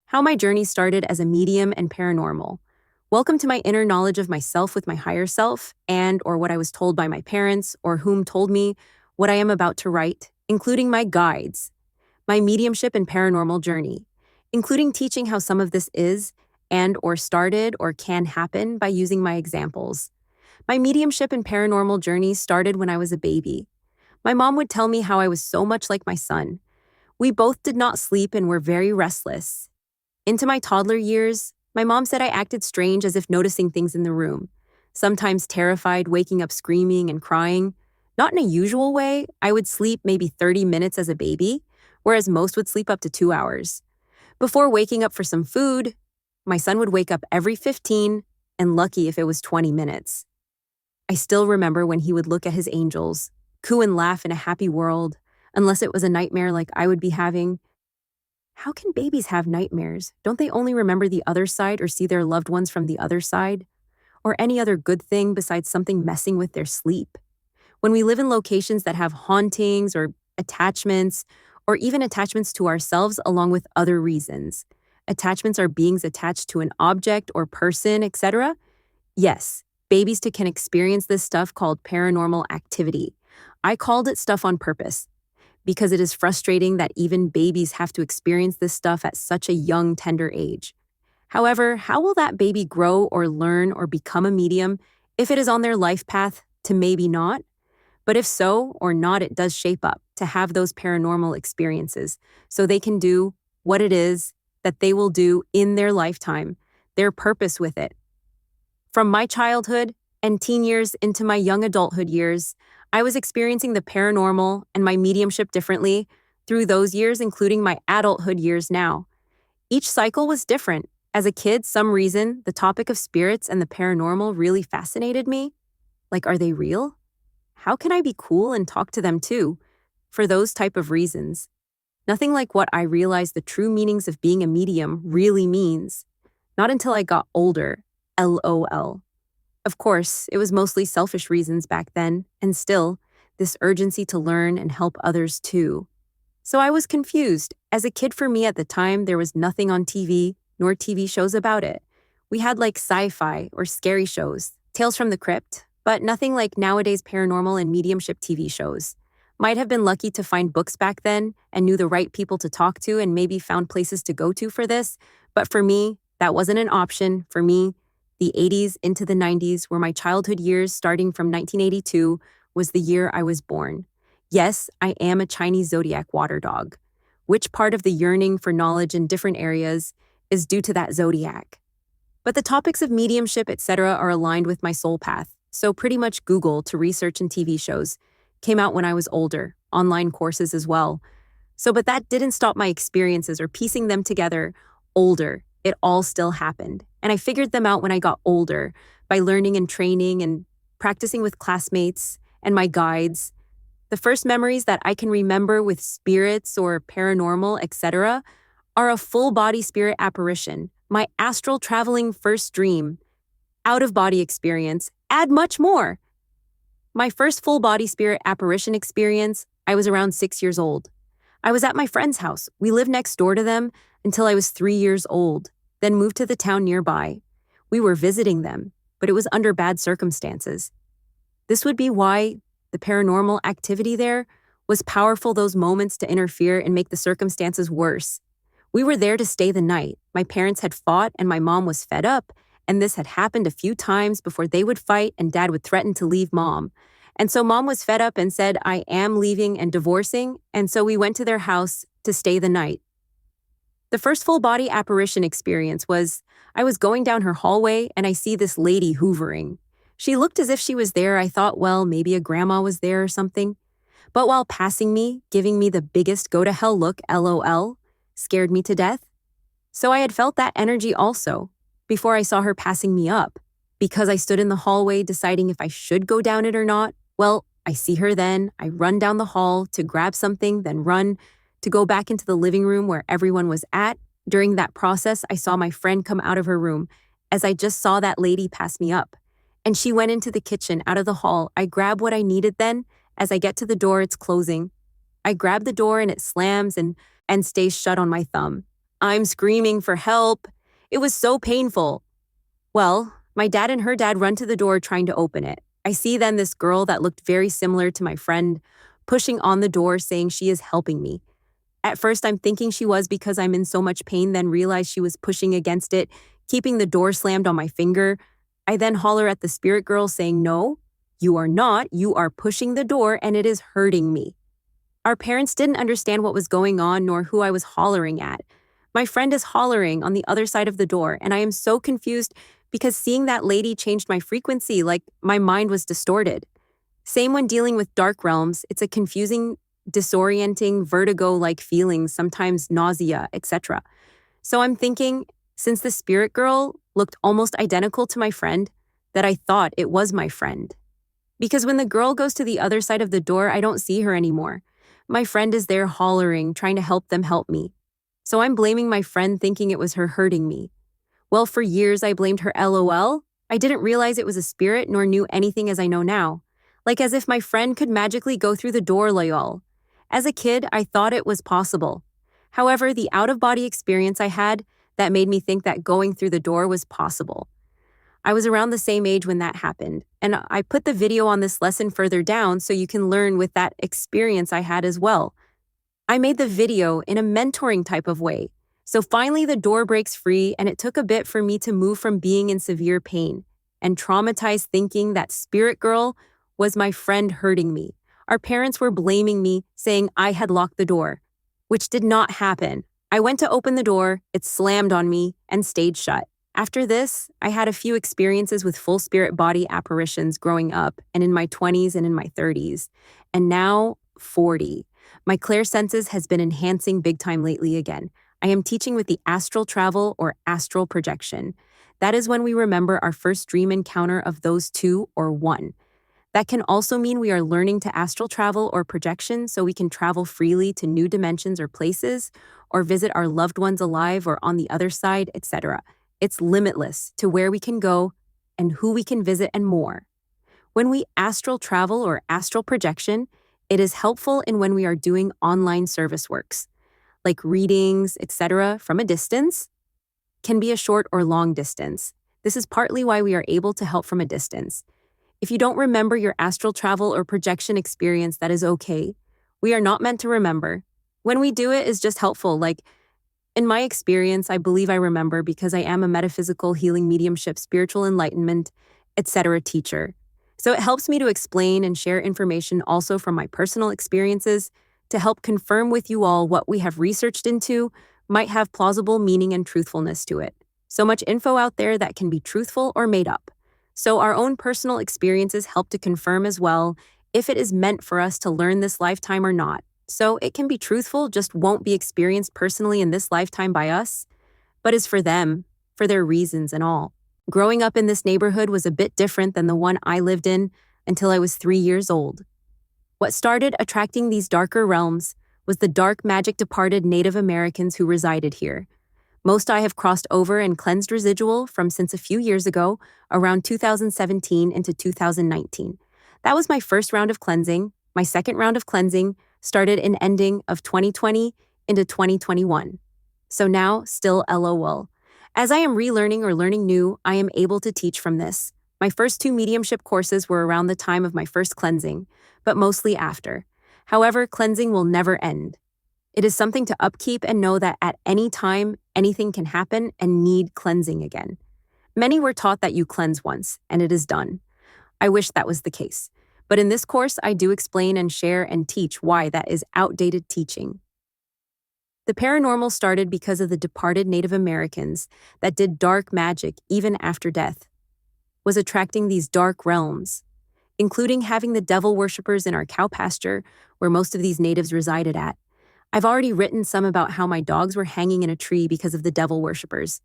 how my journey started as a medium and paranormal. Welcome to my inner knowledge of myself with my higher self and or what I was told by my parents or whom told me what I am about to write, including my guides, my mediumship and paranormal journey, including teaching how some of this is and or started or can happen by using my examples. My mediumship and paranormal journey started when I was a baby. My mom would tell me how I was so much like my son. We both did not sleep and were very restless. Into my toddler years, my mom said I acted strange as if noticing things in the room, sometimes terrified, waking up screaming and crying. Not in a usual way, I would sleep maybe 30 minutes as a baby, whereas most would sleep up to 2 hours. Before waking up for some food, my son would wake up every 15 and lucky if it was 20 minutes. I still remember when he would look at his angels, coo and laugh in a happy world, unless it was a nightmare like I would be having. How can babies have nightmares? Don't they only remember the other side or see their loved ones from the other side? Or any other good thing besides something messing with their sleep? When we live in locations that have hauntings or attachments, or even attachments to ourselves along with other reasons. Attachments are beings attached to an object or person, etc. Yes, babies can experience this stuff called paranormal activity. I called it stuff on purpose, because it is frustrating that even babies have to experience this stuff at such a young, tender age. However, how will that baby grow or learn or become a medium if it is on their life path to maybe not? But if so or not, it does shape up to have those paranormal experiences so they can do what it is that they will do in their lifetime, their purpose with it. From my childhood and teen years into my young adulthood years, I was experiencing the paranormal and my mediumship differently through those years, including my adulthood years now. Each cycle was different. As a kid, some reason, the topic of spirits and the paranormal really fascinated me. Like, are they real? How can I be cool and talk to them too? For those type of reasons. Nothing like what I realized the true meanings of being a medium really means. Not until I got older. LOL. Of course, it was mostly selfish reasons back then, and still, this urgency to learn and help others too. So I was confused. As a kid, for me at the time, there was nothing on TV, nor TV shows about it. We had like sci-fi or scary shows, Tales from the Crypt, but nothing like nowadays paranormal and mediumship TV shows. Might have been lucky to find books back then and knew the right people to talk to and maybe found places to go to for this, but for me, that wasn't an option. For me, the 80s into the 90s were my childhood years. Starting from 1982 was the year I was born. Yes, I am a Chinese zodiac water dog. Which part of the yearning for knowledge in different areas is due to that zodiac? But the topics of mediumship, etc. are aligned with my soul path, so pretty much Google to research and TV shows came out when I was older, online courses as well. But that didn't stop my experiences or piecing them together older. It all still happened. And I figured them out when I got older by learning and training and practicing with classmates and my guides. The first memories that I can remember with spirits or paranormal, etc., are a full-body spirit apparition, my astral traveling first dream, out-of-body experience, add much more. My first full-body spirit apparition experience, I was around 6 years old. I was at my friend's house. We lived next door to them until I was 3 years old, then moved to the town nearby. We were visiting them, but it was under bad circumstances. This would be why the paranormal activity there was powerful, those moments to interfere and make the circumstances worse. We were there to stay the night. My parents had fought and my mom was fed up, and this had happened a few times before they would fight and dad would threaten to leave mom. And so mom was fed up and said, I am leaving and divorcing, and so we went to their house to stay the night. The first full-body apparition experience was, I was going down her hallway and I see this lady hoovering. She looked as if she was there. I thought, well, maybe a grandma was there or something. But while passing me, giving me the biggest go-to-hell look, LOL, scared me to death. So I had felt that energy also, before I saw her passing me up. Because I stood in the hallway deciding if I should go down it or not, well, I see her then, I run down the hall to grab something, then run to go back into the living room where everyone was at. During that process, I saw my friend come out of her room as I just saw that lady pass me up. And she went into the kitchen out of the hall. I grab what I needed then. As I get to the door, it's closing. I grab the door and it slams and stays shut on my thumb. I'm screaming for help. It was so painful. Well, my dad and her dad run to the door trying to open it. I see then this girl that looked very similar to my friend pushing on the door saying she is helping me. At first, I'm thinking she was because I'm in so much pain, then realize she was pushing against it, keeping the door slammed on my finger. I then holler at the spirit girl saying, "No, you are not. You are pushing the door and it is hurting me." Our parents didn't understand what was going on nor who I was hollering at. My friend is hollering on the other side of the door, and I am so confused because seeing that lady changed my frequency, like my mind was distorted. Same when dealing with dark realms, it's a confusing, disorienting, vertigo-like feeling, sometimes nausea, etc. So I'm thinking, since the spirit girl looked almost identical to my friend, that I thought it was my friend. Because when the girl goes to the other side of the door, I don't see her anymore. My friend is there hollering, trying to help them help me. So I'm blaming my friend thinking it was her hurting me. Well, for years I blamed her LOL. I didn't realize it was a spirit nor knew anything as I know now. Like as if my friend could magically go through the door lol. As a kid, I thought it was possible. However, the out-of-body experience I had, that made me think that going through the door was possible. I was around the same age when that happened, and I put the video on this lesson further down so you can learn with that experience I had as well. I made the video in a mentoring type of way. So finally the door breaks free, and it took a bit for me to move from being in severe pain and traumatized thinking that spirit girl was my friend hurting me. Our parents were blaming me, saying I had locked the door, which did not happen. I went to open the door, it slammed on me, and stayed shut. After this, I had a few experiences with full spirit body apparitions growing up and in my 20s and in my 30s, and now 40. My clairsenses has been enhancing big time lately again. I am teaching with the astral travel or astral projection. That is when we remember our first dream encounter of those two or one. That can also mean we are learning to astral travel or projection so we can travel freely to new dimensions or places, or visit our loved ones alive or on the other side, etc. It's limitless to where we can go and who we can visit and more. When we astral travel or astral projection, it is helpful in when we are doing online service works, like readings, etc., from a distance, can be a short or long distance. This is partly why we are able to help from a distance. If you don't remember your astral travel or projection experience, that is okay. We are not meant to remember. When we do it is just helpful, like in my experience, I believe I remember because I am a metaphysical healing mediumship, spiritual enlightenment, etc. teacher. So it helps me to explain and share information also from my personal experiences to help confirm with you all what we have researched into might have plausible meaning and truthfulness to it. So much info out there that can be truthful or made up. So our own personal experiences help to confirm as well if it is meant for us to learn this lifetime or not. So it can be truthful, just won't be experienced personally in this lifetime by us, but is for them, for their reasons and all. Growing up in this neighborhood was a bit different than the one I lived in until I was 3 years old. What started attracting these darker realms was the dark magic departed Native Americans who resided here. Most I have crossed over and cleansed residual from since a few years ago, around 2017 into 2019. That was my first round of cleansing. My second round of cleansing started in ending of 2020 into 2021. So now, still LOL. As I am relearning or learning new, I am able to teach from this. My first 2 mediumship courses were around the time of my first cleansing, but mostly after. However, cleansing will never end. It is something to upkeep and know that at any time, anything can happen and need cleansing again. Many were taught that you cleanse once, and it is done. I wish that was the case. But in this course, I do explain and share and teach why that is outdated teaching. The paranormal started because of the departed Native Americans that did dark magic even after death, was attracting these dark realms, including having the devil worshippers in our cow pasture where most of these natives resided at. I've already written some about how my dogs were hanging in a tree because of the devil worshippers.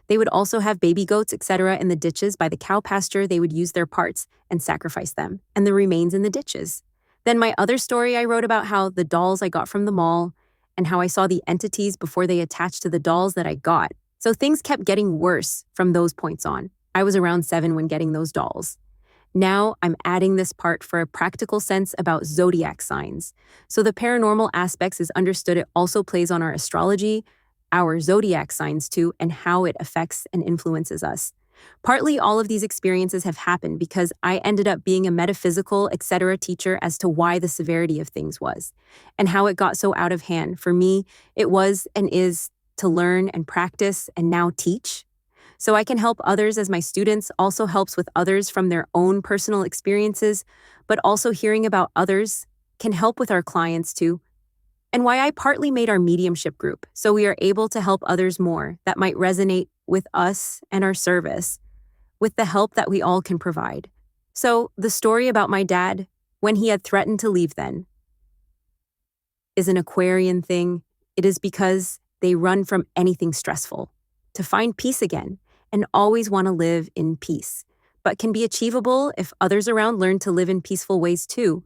They would also have baby goats, etc. in the ditches by the cow pasture. They would use their parts and sacrifice them, and the remains in the ditches. Then my other story I wrote about how the dolls I got from the mall and how I saw the entities before they attached to the dolls that I got. So things kept getting worse from those points on. I was around 7 when getting those dolls. Now I'm adding this part for a practical sense about zodiac signs. So the paranormal aspects is understood it also plays on our astrology, our zodiac signs too, and how it affects and influences us. Partly all of these experiences have happened because I ended up being a metaphysical, etc. teacher as to why the severity of things was, and how it got so out of hand. For me, it was and is to learn and practice and now teach. So I can help others as my students also helps with others from their own personal experiences, but also hearing about others can help with our clients too. And why I partly made our mediumship group, so we are able to help others more that might resonate with us and our service, with the help that we all can provide. So the story about my dad, when he had threatened to leave then, is an Aquarian thing. It is because they run from anything stressful to find peace again and always want to live in peace, but can be achievable if others around learn to live in peaceful ways too.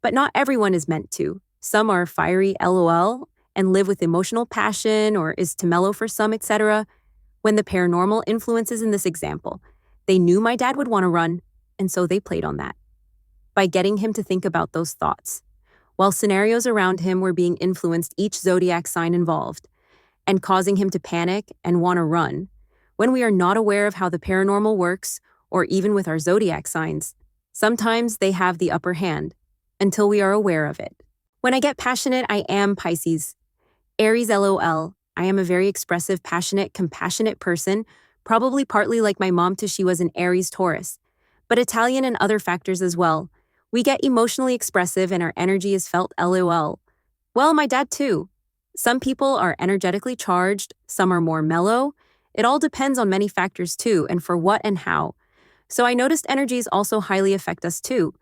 But not everyone is meant to. Some are fiery LOL and live with emotional passion or is too mellow for some, etc. When the paranormal influences in this example, they knew my dad would want to run, and so they played on that by getting him to think about those thoughts, while scenarios around him were being influenced each zodiac sign involved, and causing him to panic and want to run. When we are not aware of how the paranormal works, or even with our zodiac signs, sometimes they have the upper hand until we are aware of it. When I get passionate, I am Pisces. Aries LOL. I am a very expressive, passionate, compassionate person, probably partly like my mom too, she was an Aries Taurus, but Italian and other factors as well. We get emotionally expressive and our energy is felt LOL. Well, my dad too. Some people are energetically charged, some are more mellow. It all depends on many factors too, and for what and how. So I noticed energies also highly affect us too,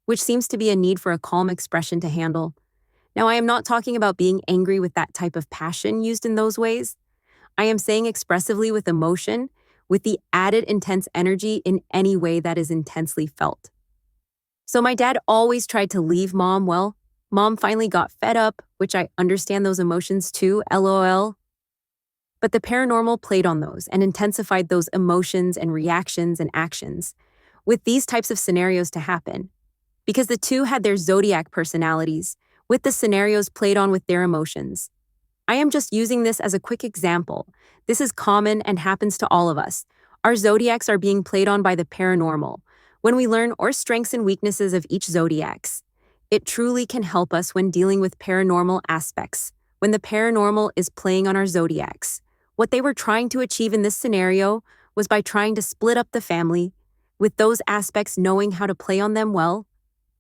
which seems to be a need for a calm expression to handle. Now, I am not talking about being angry with that type of passion used in those ways. I am saying expressively with emotion, with the added intense energy in any way that is intensely felt. So my dad always tried to leave mom. Well, mom finally got fed up, which I understand those emotions too, LOL. But the paranormal played on those and intensified those emotions and reactions and actions with these types of scenarios to happen, because the two had their zodiac personalities, with the scenarios played on with their emotions. I am just using this as a quick example. This is common and happens to all of us. Our zodiacs are being played on by the paranormal. When we learn our strengths and weaknesses of each zodiacs, it truly can help us when dealing with paranormal aspects. When the paranormal is playing on our zodiacs, what they were trying to achieve in this scenario was by trying to split up the family, with those aspects knowing how to play on them well.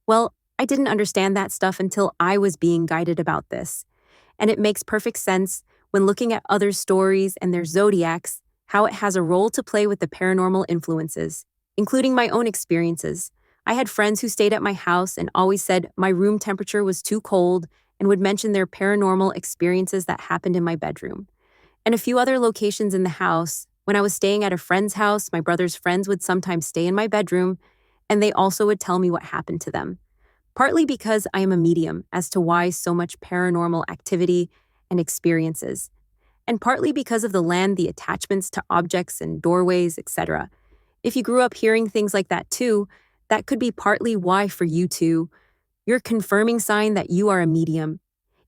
Well, I didn't understand that stuff until I was being guided about this. And it makes perfect sense when looking at other stories and their zodiacs, how it has a role to play with the paranormal influences, including my own experiences. I had friends who stayed at my house and always said my room temperature was too cold and would mention their paranormal experiences that happened in my bedroom. And a few other locations in the house. When I was staying at a friend's house, my brother's friends would sometimes stay in my bedroom, and they also would tell me what happened to them. Partly because I am a medium as to why so much paranormal activity and experiences, and partly because of the attachments to objects and doorways, etc. If you grew up hearing things like that too, that could be partly why for you too. You're confirming sign that you are a medium.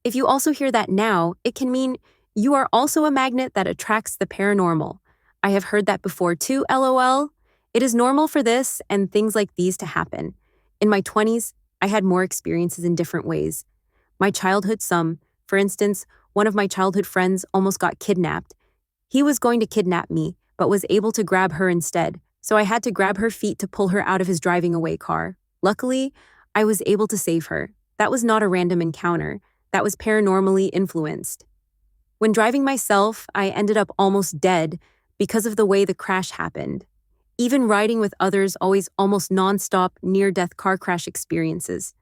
If you also hear that now, it can mean you are also a magnet that attracts the paranormal. I have heard that before too, LOL. It is normal for this and things like these to happen. In my 20s, I had more experiences in different ways. My childhood, for instance, one of my childhood friends almost got kidnapped. He was going to kidnap me, but was able to grab her instead, so I had to grab her feet to pull her out of his driving away car. Luckily, I was able to save her. That was not a random encounter. That was paranormally influenced. When driving myself, I ended up almost dead because of the way the crash happened. Even riding with others, always almost nonstop near-death car crash experiences,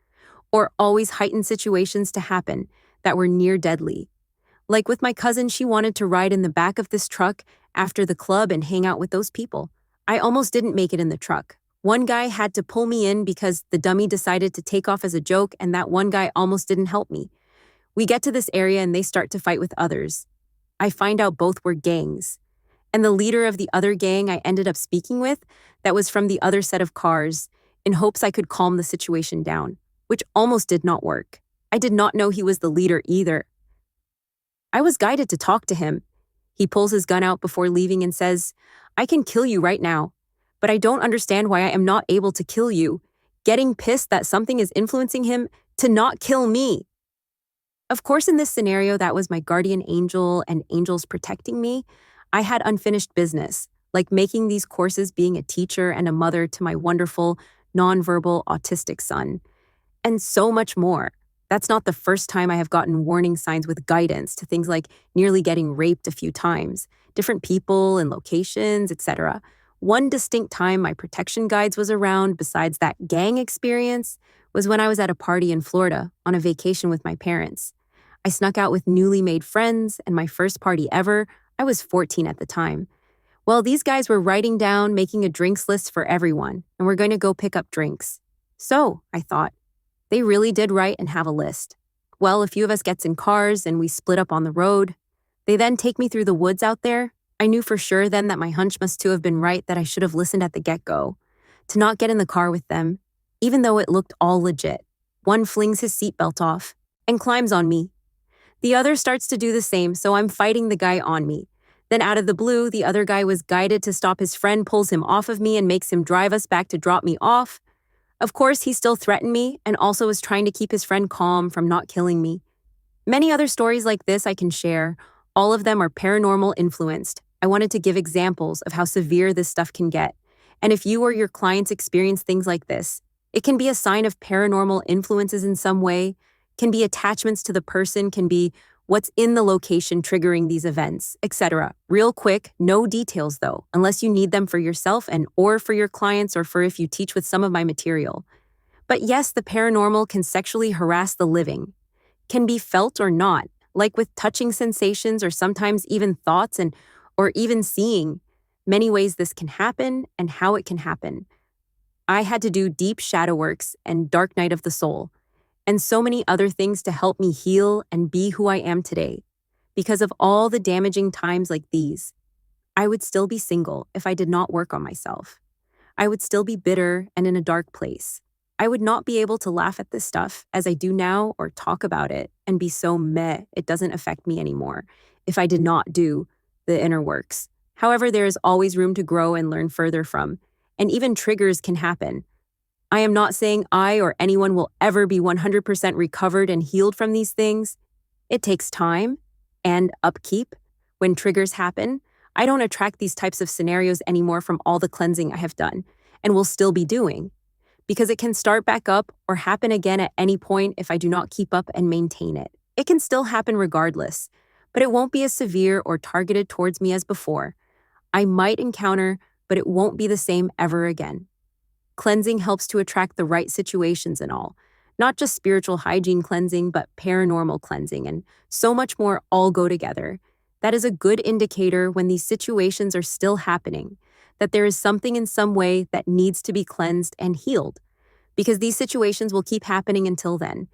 or always heightened situations to happen that were near deadly. Like with my cousin, she wanted to ride in the back of this truck after the club and hang out with those people. I almost didn't make it in the truck. One guy had to pull me in because the dummy decided to take off as a joke, and that one guy almost didn't help me. We get to this area and they start to fight with others. I find out both were gangs. And the leader of the other gang I ended up speaking with, that was from the other set of cars, in hopes I could calm the situation down, which almost did not work. I did not know he was the leader either. I was guided to talk to him. He pulls his gun out before leaving and says, "I can kill you right now, but I don't understand why I am not able to kill you," getting pissed that something is influencing him to not kill me. Of course, in this scenario, that was my guardian angel and angels protecting me. I had unfinished business, like making these courses, being a teacher and a mother to my wonderful, nonverbal autistic son, and so much more. That's not the first time I have gotten warning signs with guidance to things like nearly getting raped a few times, different people and locations, etc. One distinct time my protection guides was around, besides that gang experience, was when I was at a party in Florida on a vacation with my parents. I snuck out with newly made friends, and my first party ever. I was 14 at the time. Well, these guys were writing down, making a drinks list for everyone, and we're going to go pick up drinks. So, I thought, they really did write and have a list. Well, a few of us gets in cars and we split up on the road. They then take me through the woods out there. I knew for sure then that my hunch must too have been right, that I should have listened at the get-go, to not get in the car with them, even though it looked all legit. One flings his seatbelt off and climbs on me. The other starts to do the same, so I'm fighting the guy on me. Then out of the blue, the other guy was guided to stop his friend, pulls him off of me and makes him drive us back to drop me off. Of course, he still threatened me and also was trying to keep his friend calm from not killing me. Many other stories like this I can share. All of them are paranormal influenced. I wanted to give examples of how severe this stuff can get. And if you or your clients experience things like this, it can be a sign of paranormal influences in some way, can be attachments to the person, can be what's in the location triggering these events, etc. Real quick, no details though, unless you need them for yourself and or for your clients or for if you teach with some of my material. But yes, the paranormal can sexually harass the living, can be felt or not, like with touching sensations or sometimes even thoughts and or even seeing. Many ways this can happen and how it can happen. I had to do deep shadow works and dark night of the soul, and so many other things to help me heal and be who I am today. Because of all the damaging times like these, I would still be single if I did not work on myself. I would still be bitter and in a dark place. I would not be able to laugh at this stuff as I do now or talk about it and be so meh, it doesn't affect me anymore if I did not do the inner works. However, there is always room to grow and learn further from, and even triggers can happen. I am not saying I or anyone will ever be 100% recovered and healed from these things. It takes time and upkeep. When triggers happen, I don't attract these types of scenarios anymore from all the cleansing I have done and will still be doing, because it can start back up or happen again at any point if I do not keep up and maintain it. It can still happen regardless, but it won't be as severe or targeted towards me as before. I might encounter, but it won't be the same ever again. Cleansing helps to attract the right situations and all. Not just spiritual hygiene cleansing, but paranormal cleansing and so much more all go together. That is a good indicator when these situations are still happening, that there is something in some way that needs to be cleansed and healed, because these situations will keep happening until then.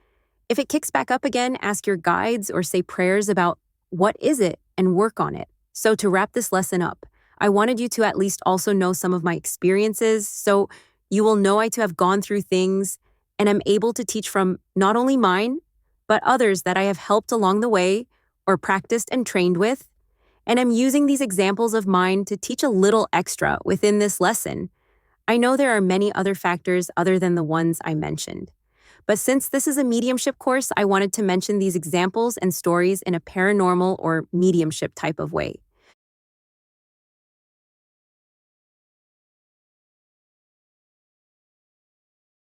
If it kicks back up again, ask your guides or say prayers about what is it and work on it. So to wrap this lesson up, I wanted you to at least also know some of my experiences, so you will know I to have gone through things and am able to teach from not only mine, but others that I have helped along the way or practiced and trained with. And I'm using these examples of mine to teach a little extra within this lesson. I know there are many other factors other than the ones I mentioned. But since this is a mediumship course, I wanted to mention these examples and stories in a paranormal or mediumship type of way.